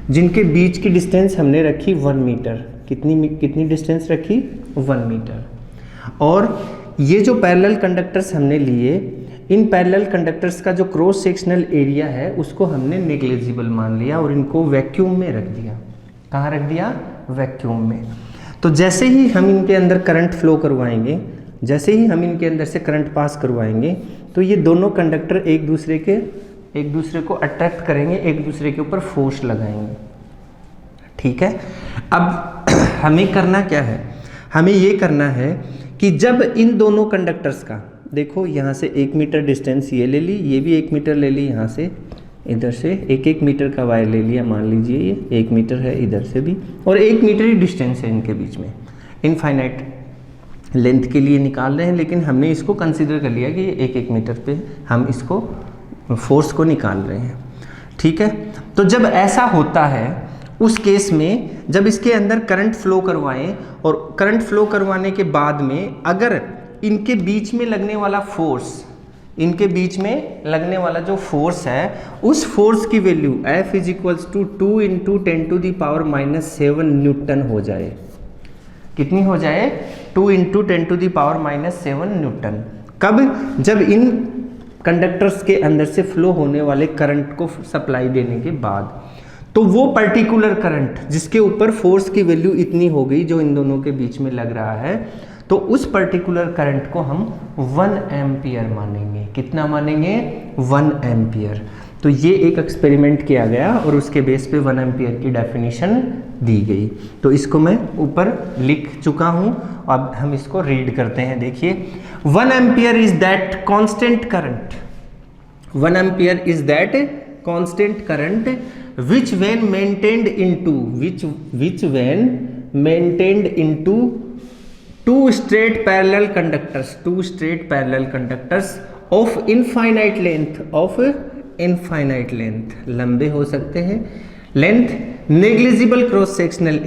जिनके बीच की डिस्टेंस हमने रखी 1 मीटर। कितनी डिस्टेंस रखी? 1 मीटर। और ये जो पैरेलल कंडक्टर्स हमने लिए, इन पैरेलल कंडक्टर्स का जो क्रॉस सेक्शनल एरिया है उसको हमने नेग्लिजिबल मान लिया और इनको वैक्यूम में रख दिया। कहाँ रख दिया? वैक्यूम में। तो जैसे ही हम इनके अंदर करंट फ्लो करवाएंगे, जैसे ही हम इनके अंदर से करंट पास करवाएंगे, तो ये दोनों कंडक्टर एक दूसरे को अट्रैक्ट करेंगे, एक दूसरे के ऊपर फोर्स लगाएंगे। ठीक है। अब हमें करना क्या है? हमें ये करना है कि जब इन दोनों कंडक्टर्स का, देखो यहाँ से 1 मीटर डिस्टेंस ये ले ली, ये भी 1 मीटर ले ली, यहाँ से इधर से 1 मीटर का वायर ले लिया, मान लीजिए ये 1 मीटर है, इधर से भी, और 1 मीटर ही डिस्टेंस है इनके बीच में। इनफाइनाइट लेंथ के लिए निकाल रहे हैं, लेकिन हमने इसको कंसिडर कर लिया कि ये 1 मीटर पे हम इसको फोर्स को निकाल रहे हैं। ठीक है। तो जब ऐसा होता है, उस केस में जब इसके अंदर करंट फ्लो करवाएं और करंट फ्लो करवाने के बाद में अगर इनके बीच में लगने वाला फोर्स, इनके बीच में लगने वाला जो फोर्स है, उस फोर्स की वैल्यू F = 2 × 10⁻⁻7 न्यूटन हो जाए। कितनी हो जाए? 2 × 10⁻⁻7 न्यूटन। कब? जब इन कंडक्टर्स के अंदर से फ्लो होने वाले करंट को सप्लाई देने के बाद। तो वो पर्टिकुलर करंट जिसके ऊपर फोर्स की वैल्यू इतनी हो गई, जो इन दोनों के बीच में लग रहा है, तो उस पर्टिकुलर करंट को हम 1 एम्पियर मानेंगे। कितना मानेंगे? 1 एम्पियर। तो ये एक एक्सपेरिमेंट किया गया और उसके बेस पे 1 एम्पियर की डेफिनेशन दी गई। तो इसको मैं ऊपर लिख चुका हूँ, अब हम इसको रीड करते हैं। देखिए, 1 ampere is that constant current, 1 ampere is that constant current which when maintained into two straight parallel conductors of infinite length, लंबे हो सकते हैं, length, negligible cross sectional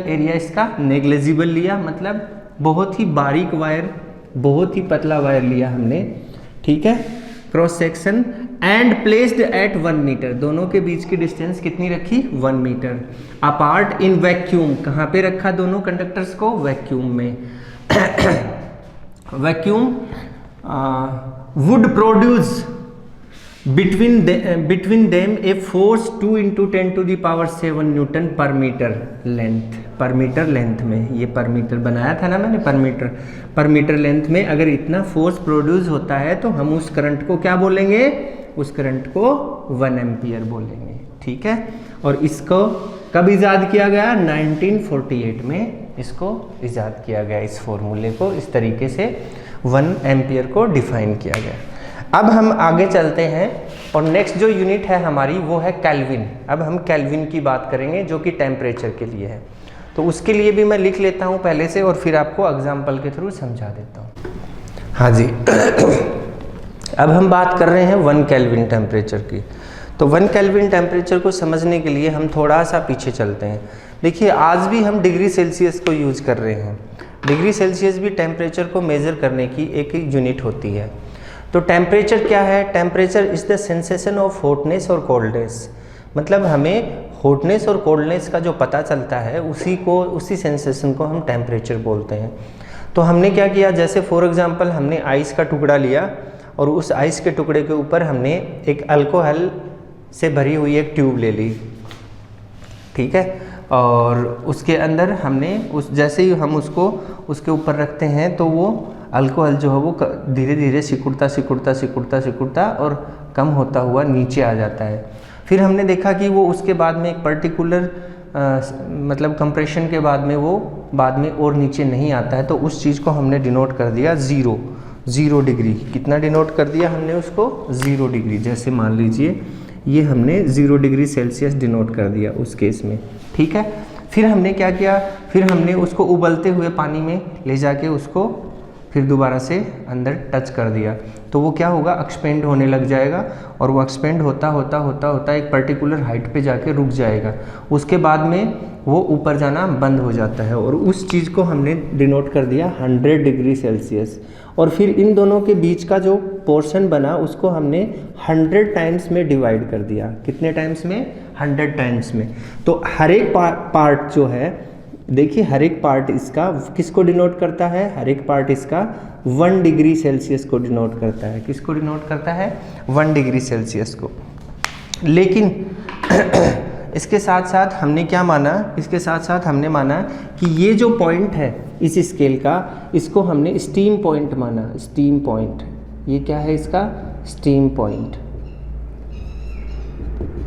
area इसका नेग्लिजिबल लिया, मतलब बहुत ही बारीक वायर, बहुत ही पतला वायर लिया हमने। ठीक है। Cross section and placed at 1 metre, दोनों के बीच की डिस्टेंस कितनी रखी? 1 मीटर। अपार्ट इन वैक्यूम, कहाँ पे रखा दोनों कंडक्टर्स को? वैक्यूम में। Vacuum would produce between them a force 2 × 10⁻7 Newton पर मीटर लेंथ में। ये पर मीटर बनाया था ना मैंने, पर मीटर लेंथ में अगर इतना फोर्स प्रोड्यूस होता है तो हम उस करंट को क्या बोलेंगे? उस करंट को 1 एम्पियर बोलेंगे। ठीक है। और इसको कब इजाद किया गया? 1948 में इसको इजाद किया गया। इस फॉर्मूले को इस तरीके से 1 एम्पियर को डिफाइन किया गया। अब हम आगे चलते हैं और नेक्स्ट जो यूनिट है हमारी वो है केल्विन। अब हम केल्विन की बात करेंगे जो कि टेम्परेचर के लिए है। तो उसके लिए भी मैं लिख लेता हूँ पहले से और फिर आपको एग्जाम्पल के थ्रू समझा देता हूँ। हाँ जी। अब हम बात कर रहे हैं 1 केल्विन टेम्परेचर की। तो 1 केल्विन टेम्परेचर को समझने के लिए हम थोड़ा सा पीछे चलते हैं। देखिए, आज भी हम डिग्री सेल्सियस को यूज कर रहे हैं। डिग्री सेल्सियस भी टेम्परेचर को मेज़र करने की एक यूनिट होती है। तो टेम्परेचर क्या है? Temperature is the sensation of hotness और कोल्डनेस, मतलब हमें हॉटनेस और कोल्डनेस का जो पता चलता है उसी सेंसेशन को हम टेम्परेचर बोलते हैं। तो हमने क्या किया, जैसे फॉर एग्जांपल हमने आइस का टुकड़ा लिया और उस आइस के टुकड़े के ऊपर हमने एक अल्कोहल से भरी हुई एक ट्यूब ले ली। ठीक है। और उसके अंदर हमने जैसे ही हम उसको उसके ऊपर रखते हैं तो वो अल्कोहल जो है वो धीरे धीरे सिकुड़ता और कम होता हुआ नीचे आ जाता है। फिर हमने देखा कि वो उसके बाद में एक पर्टिकुलर मतलब कंप्रेशन के बाद में वो बाद में और नीचे नहीं आता है। तो उस चीज़ को हमने डिनोट कर दिया 0 डिग्री। कितना डिनोट कर दिया हमने उसको? 0 डिग्री। जैसे मान लीजिए ये हमने 0 डिग्री सेल्सियस डिनोट कर दिया उस केस में। ठीक है। फिर हमने क्या किया, फिर हमने उसको उबलते हुए पानी में ले जाके उसको फिर दोबारा से अंदर टच कर दिया तो वो क्या होगा, एक्सपेंड होने लग जाएगा और वो एक्सपेंड होता होता होता होता एक पर्टिकुलर हाइट पे जाके रुक जाएगा। उसके बाद में वो ऊपर जाना बंद हो जाता है और उस चीज़ को हमने डिनोट कर दिया 100 डिग्री सेल्सियस। और फिर इन दोनों के बीच का जो पोर्शन बना उसको हमने 100 टाइम्स में डिवाइड कर दिया। कितने टाइम्स में? 100 टाइम्स में। तो हर एक पार्ट जो है, देखिए हर एक पार्ट इसका किसको डिनोट करता है? हर एक पार्ट इसका 1 डिग्री सेल्सियस को डिनोट करता है। किसको डिनोट करता है? 1 डिग्री सेल्सियस को। लेकिन इसके साथ साथ हमने क्या माना? इसके साथ साथ हमने माना कि ये जो पॉइंट है इस स्केल का, इसको हमने स्टीम पॉइंट माना। स्टीम पॉइंट, ये क्या है इसका? Steam point.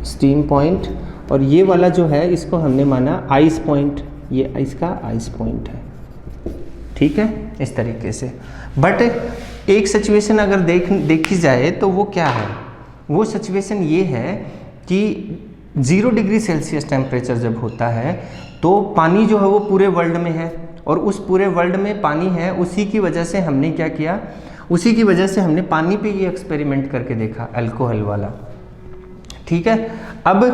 Steam point. और ये वाला जो है इसको हमने माना आइस पॉइंट। ये इसका आइस पॉइंट है, ठीक है, इस तरीके से। बट एक सिचुएशन अगर देखी जाए तो वो क्या है? वो सिचुएशन ये है कि 0 डिग्री सेल्सियस टेम्परेचर जब होता है तो पानी जो है वो पूरे वर्ल्ड में है और उस पूरे वर्ल्ड में पानी है। उसी की वजह से हमने क्या किया? उसी की वजह से हमने पानी पे ये एक्सपेरिमेंट करके देखा, अल्कोहल वाला, ठीक है। अब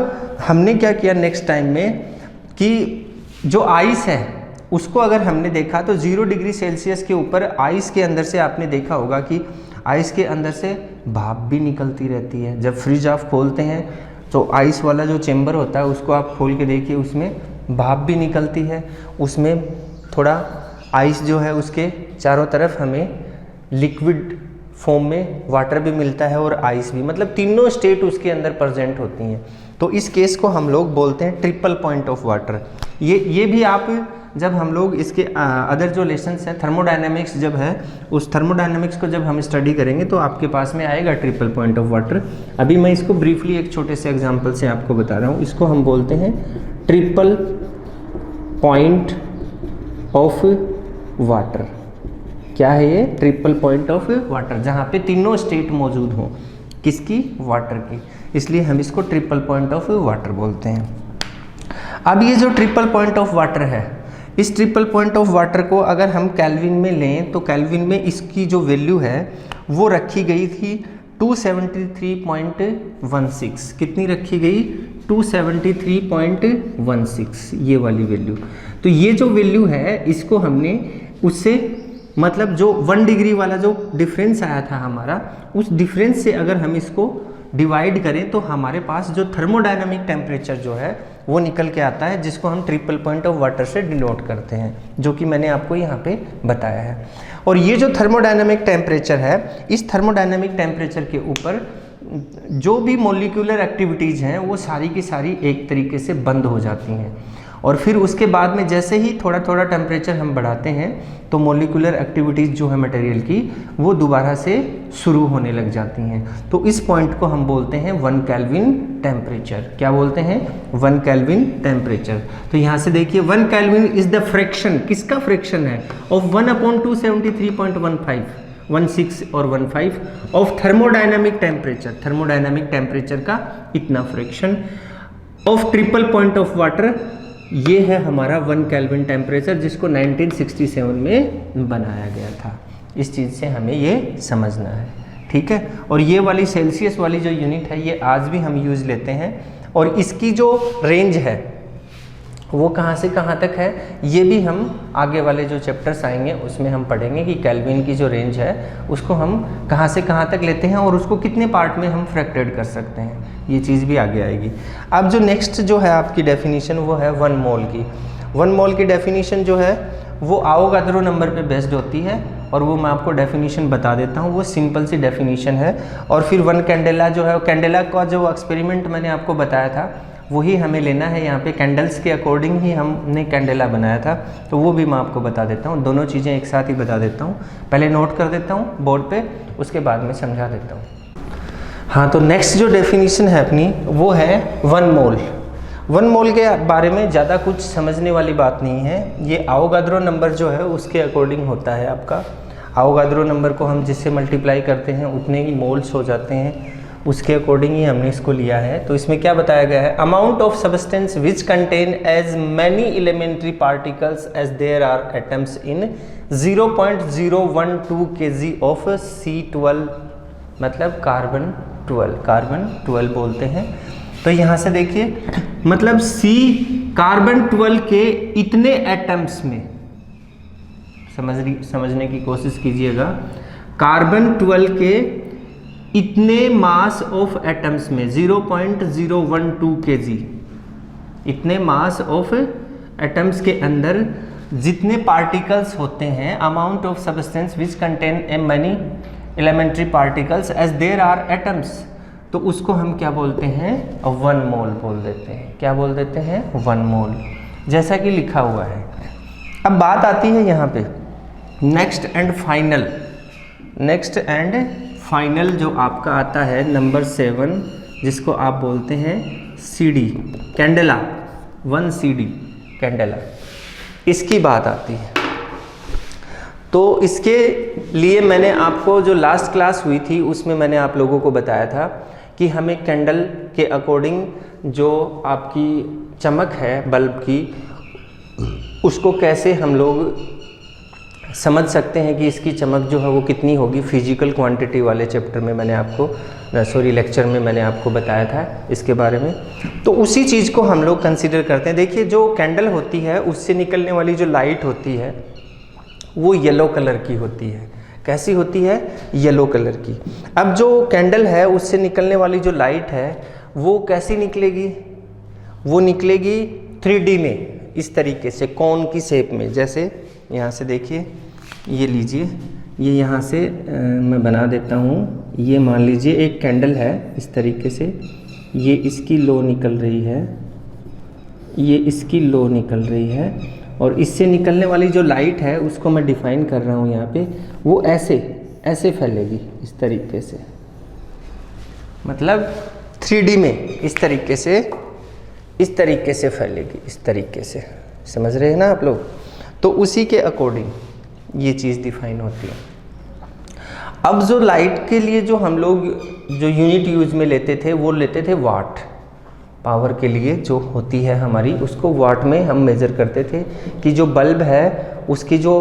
हमने क्या किया नेक्स्ट टाइम में कि जो आइस है उसको अगर हमने देखा तो 0 डिग्री सेल्सियस के ऊपर आइस के अंदर से आपने देखा होगा कि आइस के अंदर से भाप भी निकलती रहती है। जब फ्रिज आप खोलते हैं तो आइस वाला जो चेम्बर होता है उसको आप खोल के देखिए, उसमें भाप भी निकलती है। उसमें थोड़ा आइस जो है उसके चारों तरफ हमें लिक्विड फॉर्म में वाटर भी मिलता है और आइस भी, मतलब तीनों स्टेट उसके अंदर प्रेजेंट होती हैं। तो इस केस को हम लोग बोलते हैं ट्रिपल पॉइंट ऑफ वाटर। ये भी आप जब हम लोग इसके अदर जो लेसन्स हैं, थर्मोडायनेमिक्स जब है, उस थर्मोडायनेमिक्स को जब हम स्टडी करेंगे तो आपके पास में आएगा ट्रिपल पॉइंट ऑफ वाटर। अभी मैं इसको ब्रीफली एक छोटे से एग्जांपल से आपको बता रहा हूँ। इसको हम बोलते हैं ट्रिपल पॉइंट ऑफ वाटर। क्या है ये? ट्रिपल पॉइंट ऑफ वाटर, जहाँ पे तीनों स्टेट मौजूद हों। किसकी? वाटर की। इसलिए हम इसको ट्रिपल पॉइंट ऑफ वाटर बोलते हैं। अब ये जो ट्रिपल पॉइंट ऑफ वाटर है, इस ट्रिपल पॉइंट ऑफ वाटर को अगर हम केल्विन में लें तो केल्विन में इसकी जो वैल्यू है वो रखी गई थी 273.16। कितनी रखी गई? 273.16, ये वाली वैल्यू। तो ये जो वैल्यू है इसको हमने उससे, मतलब जो 1 डिग्री वाला जो डिफरेंस आया था हमारा, उस डिफरेंस से अगर हम इसको डिवाइड करें तो हमारे पास जो थर्मोडायनामिक टेम्परेचर जो है वो निकल के आता है, जिसको हम ट्रिपल पॉइंट ऑफ वाटर से डिनोट करते हैं, जो कि मैंने आपको यहाँ पे बताया है। और ये जो थर्मोडायनामिक टेम्परेचर है, इस थर्मोडायनामिक टेम्परेचर के ऊपर जो भी मॉलिक्यूलर एक्टिविटीज़ हैं वो सारी की सारी एक तरीके से बंद हो जाती हैं। और फिर उसके बाद में जैसे ही थोड़ा थोड़ा टेम्परेचर हम बढ़ाते हैं तो मॉलिक्यूलर एक्टिविटीज़ जो है मटेरियल की वो दोबारा से शुरू होने लग जाती हैं। तो इस पॉइंट को हम बोलते हैं 1 केल्विन टेम्परेचर। क्या बोलते हैं? 1 केल्विन टेम्परेचर। तो यहाँ से देखिए 1 केल्विन इज द फ्रैक्शन, किसका फ्रैक्शन है? ऑफ 1/273.16 और 15 of thermodynamic temperature. Thermodynamic temperature का इतना fraction of triple point of water, ये है हमारा 1 केल्विन टेम्परेचर, जिसको 1967 में बनाया गया था। इस चीज़ से हमें ये समझना है, ठीक है। और ये वाली सेल्सियस वाली जो यूनिट है ये आज भी हम यूज़ लेते हैं। और इसकी जो रेंज है वो कहाँ से कहाँ तक है, ये भी हम आगे वाले जो चैप्टर्स आएंगे उसमें हम पढ़ेंगे कि केल्विन की जो रेंज है उसको हम कहाँ से कहाँ तक लेते हैं और उसको कितने पार्ट में हम फ्रैक्टेड कर सकते हैं, ये चीज़ भी आगे आएगी। अब जो नेक्स्ट जो है आपकी डेफिनेशन वो है 1 मोल की। 1 मोल की डेफिनेशन जो है वो आवोगाद्रो नंबर पे बेस्ड होती है और वो मैं आपको डेफिनेशन बता देता हूँ। वो सिंपल सी डेफिनेशन है। और फिर 1 कैंडेला जो है, कैंडेला का जो एक्सपेरिमेंट मैंने आपको बताया था वही हमें लेना है। यहाँ पे कैंडल्स के अकॉर्डिंग ही हमने कैंडेला बनाया था, तो वो भी मैं आपको बता देता हूँ। दोनों चीज़ें एक साथ ही बता देता हूँ, पहले नोट कर देता हूँ बोर्ड पे, उसके बाद में समझा देता हूँ। हाँ, तो नेक्स्ट जो डेफिनेशन है अपनी वो है 1 मोल। 1 मोल के बारे में ज़्यादा कुछ समझने वाली बात नहीं है। ये आवोगाद्रो नंबर जो है उसके अकॉर्डिंग होता है आपका। आवोगाद्रो नंबर को हम जिससे मल्टीप्लाई करते हैं उतने ही मोल्स हो जाते हैं। उसके अकॉर्डिंग ही हमने इसको लिया है। तो इसमें क्या बताया गया है, amount of substance which contain as many elementary particles as there are atoms in 0.012 kg of C12, मतलब कार्बन 12 बोलते हैं। तो यहाँ से देखिए, मतलब कार्बन 12 के इतने एटम्स में, समझने की कोशिश कीजिएगा, कार्बन 12 के इतने मास ऑफ एटम्स में 0.012 kg, इतने मास ऑफ एटम्स के अंदर जितने पार्टिकल्स होते हैं, amount of substance which contain a many elementary particles as there are atoms, तो उसको हम क्या बोलते हैं, 1 मोल बोल देते हैं। क्या बोल देते हैं, 1 मोल, जैसा कि लिखा हुआ है। अब बात आती है यहाँ पे नेक्स्ट एंड फाइनल जो आपका आता है नंबर 7, जिसको आप बोलते हैं CD कैंडेला, 1 CD कैंडेला, इसकी बात आती है। तो इसके लिए मैंने आपको जो लास्ट क्लास हुई थी उसमें मैंने आप लोगों को बताया था कि हमें कैंडल के अकॉर्डिंग जो आपकी चमक है बल्ब की, उसको कैसे हम लोग समझ सकते हैं कि इसकी चमक जो है वो कितनी होगी। फिजिकल क्वांटिटी वाले चैप्टर में मैंने आपको लेक्चर में मैंने आपको बताया था इसके बारे में। तो उसी चीज़ को हम लोग कंसीडर करते हैं। देखिए, जो कैंडल होती है उससे निकलने वाली जो लाइट होती है वो येलो कलर की होती है। कैसी होती है, येलो कलर की। अब जो कैंडल है उससे निकलने वाली जो लाइट है वो कैसी निकलेगी, वो निकलेगी 3D में, इस तरीके से कौन की शेप में। जैसे यहाँ से देखिए, ये लीजिए, ये यहाँ से मैं बना देता हूँ। ये मान लीजिए एक कैंडल है इस तरीके से, ये इसकी लो निकल रही है, ये इसकी लो निकल रही है, और इससे निकलने वाली जो लाइट है उसको मैं डिफाइन कर रहा हूँ यहाँ पे, वो ऐसे फैलेगी इस तरीके से, मतलब 3D में इस तरीके से फैलेगी, इस तरीके से। समझ रहे हैं ना आप लोग? तो उसी के अकॉर्डिंग ये चीज़ डिफाइन होती है। अब जो लाइट के लिए जो हम लोग जो यूनिट यूज में लेते थे वो लेते थे वाट। पावर के लिए जो होती है हमारी, उसको वाट में हम मेज़र करते थे कि जो बल्ब है उसकी जो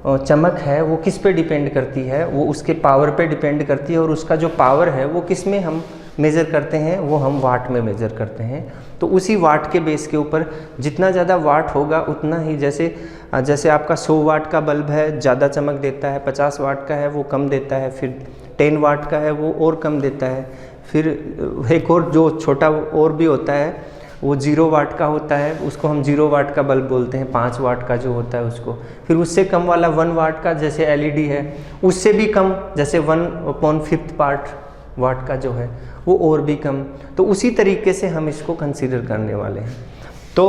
चमक है वो किस पे डिपेंड करती है, वो उसके पावर पे डिपेंड करती है, और उसका जो पावर है वो किस में हम मेज़र करते हैं, वो हम वाट में मेज़र करते हैं। तो उसी वाट के बेस के ऊपर जितना ज़्यादा वाट होगा उतना ही, जैसे आपका 100 वाट का बल्ब है ज़्यादा चमक देता है, 50 वाट का है वो कम देता है, फिर 10 वाट का है वो और कम देता है, फिर एक और जो छोटा और भी होता है वो 0 वाट का होता है, उसको हम 0 वाट का बल्ब बोलते हैं। 5 वाट का जो होता है उसको, फिर उससे कम वाला 1 वाट का जैसे LED है, उससे भी कम जैसे 1/5 पार्ट वाट का जो है वो और भी कम। तो उसी तरीके से हम इसको कंसीडर करने वाले हैं। तो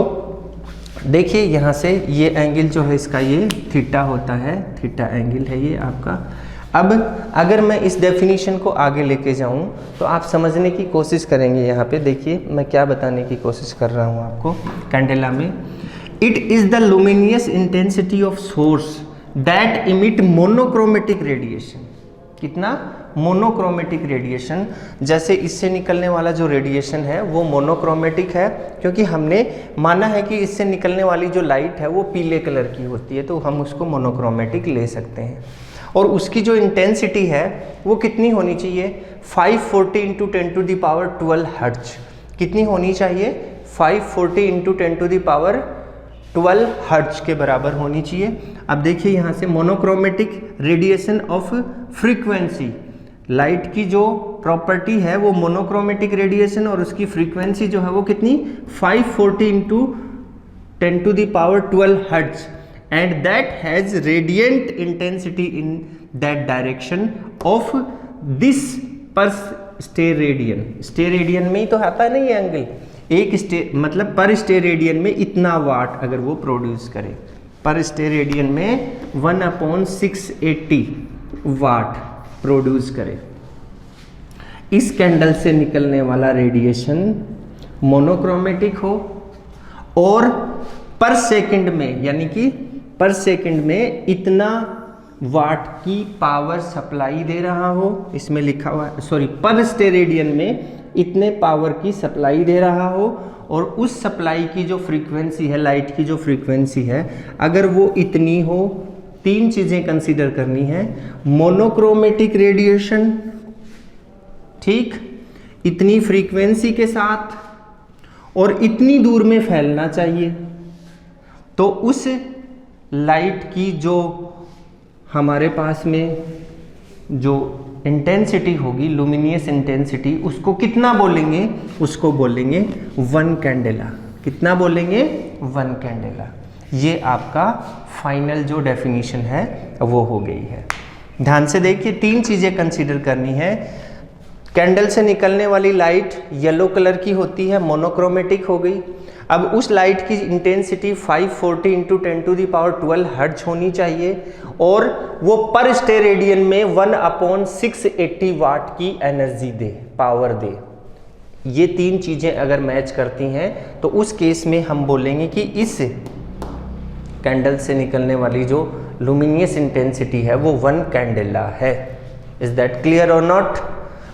देखिए यहाँ से ये एंगल जो है इसका ये थीटा होता है, थीटा एंगल है ये आपका। अब अगर मैं इस डेफिनेशन को आगे लेके जाऊँ तो आप समझने की कोशिश करेंगे। यहाँ पे देखिए मैं क्या बताने की कोशिश कर रहा हूँ आपको कैंडेला में। It is the luminous intensity of source that emit monochromatic radiation. कितना? Monochromatic radiation. जैसे इससे निकलने वाला जो रेडिएशन है वो मोनोक्रोमेटिक है, क्योंकि हमने माना है कि इससे निकलने वाली जो लाइट है वो पीले कलर की होती है, तो हम उसको मोनोक्रोमेटिक ले सकते हैं। और उसकी जो इंटेंसिटी है वो कितनी होनी चाहिए? 540 × 10⁻12 हर्ट्ज। कितनी होनी चाहिए? 540 × 10⁻12 हर्ट्ज के बराबर होनी चाहिए। अब देखिए यहाँ से monochromatic radiation of frequency, light की जो प्रॉपर्टी है वो मोनोक्रोमेटिक रेडिएशन, और उसकी फ्रीक्वेंसी जो है वो कितनी? 540 × 10⁻12 hertz, and that has radiant intensity in that direction of this per steradian. Steradian में ही तो आता है ना ये एंगल, एक मतलब पर स्टेरेडियन में इतना वाट अगर वो प्रोड्यूस करे, पर स्टेरेडियन में 1/680 वाट प्रोड्यूस करे। इस कैंडल से निकलने वाला रेडिएशन मोनोक्रोमेटिक हो और पर सेकंड में, यानी कि पर सेकंड में इतना वाट की पावर सप्लाई दे रहा हो, इसमें लिखा हुआ है, सॉरी, पर स्टेरेडियन में इतने पावर की सप्लाई दे रहा हो, और उस सप्लाई की जो फ्रीक्वेंसी है, लाइट की जो फ्रीक्वेंसी है, अगर वो इतनी हो, तीन चीजें कंसीडर करनी है। मोनोक्रोमेटिक रेडिएशन, ठीक, इतनी फ्रीक्वेंसी के साथ और इतनी दूर में फैलना चाहिए। तो उस लाइट की जो हमारे पास में जो इंटेंसिटी होगी, लुमिनियस इंटेंसिटी, उसको कितना बोलेंगे? उसको बोलेंगे 1 कैंडेला। कितना बोलेंगे? 1 कैंडेला। ये आपका फाइनल जो डेफिनेशन है वो हो गई है। ध्यान से देखिए, तीन चीज़ें कंसीडर करनी है। कैंडल से निकलने वाली लाइट येलो कलर की होती है, मोनोक्रोमेटिक हो गई। अब उस लाइट की इंटेंसिटी 540 × 10⁻12 हर्ट्ज होनी चाहिए, और वो पर स्टेरेडियन में 1/680 वाट की एनर्जी दे, पावर दे। ये तीन चीज़ें अगर मैच करती हैं तो उस केस में हम बोलेंगे कि इस कैंडल से निकलने वाली जो लुमिनियस इंटेंसिटी है वो 1 कैंडेला है। इज दैट क्लियर और नॉट?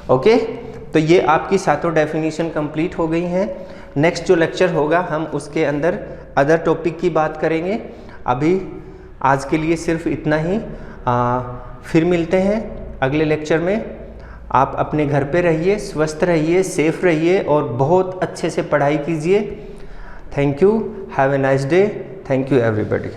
ओके, तो ये आपकी सातों डेफिनेशन कंप्लीट हो गई हैं। नेक्स्ट जो लेक्चर होगा हम उसके अंदर अदर टॉपिक की बात करेंगे। अभी आज के लिए सिर्फ इतना ही। फिर मिलते हैं अगले लेक्चर में। आप अपने घर पे रहिए, स्वस्थ रहिए, सेफ रहिए और बहुत अच्छे से पढ़ाई कीजिए। Thank you, have a nice day. Thank you everybody.